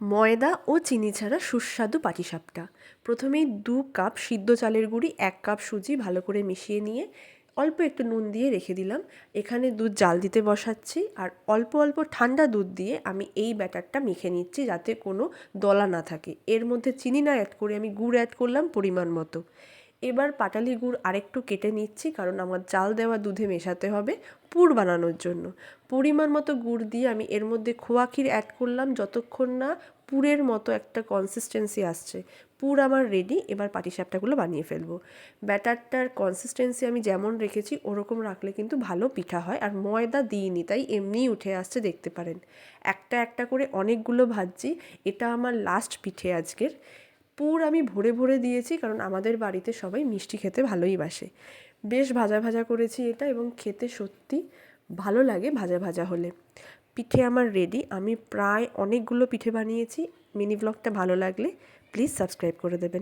ময়দা ও চিনি ছাড়া সুস্বাদু পাটিসাপটা। প্রথমেই 2 কাপ সিদ্ধ চালের গুঁড়ি, 1 কাপ সুজি ভালো করে মিশিয়ে নিয়ে অল্প একটু নুন দিয়ে রেখে দিলাম। এখানে দুধ জাল দিতে বসাচ্ছি আর অল্প অল্প ঠান্ডা দুধ দিয়ে আমি এই ব্যাটারটা মেখে নিচ্ছি যাতে কোনো দলা না থাকে। এর মধ্যে চিনি না অ্যাড করে আমি গুড় অ্যাড করলাম পরিমাণ মতো। এবার পাটালি গুড় আরেকটু কেটে নিচ্ছি, কারণ আমার জাল দেওয়া দুধে মেশাতে হবে পুর বানানোর জন্য। পরিমাণ মতো গুড় দিয়ে আমি এর মধ্যে খোয়া ক্ষীর অ্যাড করলাম যতক্ষণ না পুরের মতো একটা কনসিস্টেন্সি আসছে। পুর আমার রেডি, এবার পাটিসাপটাগুলো বানিয়ে ফেলবো। ব্যাটারটার কনসিস্টেন্সি আমি যেমন রেখেছি ওরকম রাখলে কিন্তু ভালো পিঠা হয়, আর ময়দা দিইনি তাই এমনিই উঠে আসছে, দেখতে পারেন। একটা একটা করে অনেকগুলো ভাজছি। এটা আমার লাস্ট পিঠে আজকের। পুর আমি ভরে ভরে দিয়েছি, কারণ আমাদের বাড়িতে সবাই মিষ্টি খেতে ভালোই বাসে। বেশ ভাজা ভাজা করেছি এটা, এবং খেতে সত্যি ভালো লাগে ভাজা ভাজা হলে। পিঠে আমার রেডি। আমি প্রায় অনেকগুলো পিঠে বানিয়েছি। মিনি ব্লগটা ভালো লাগলে প্লিজ সাবস্ক্রাইব করে দেবেন।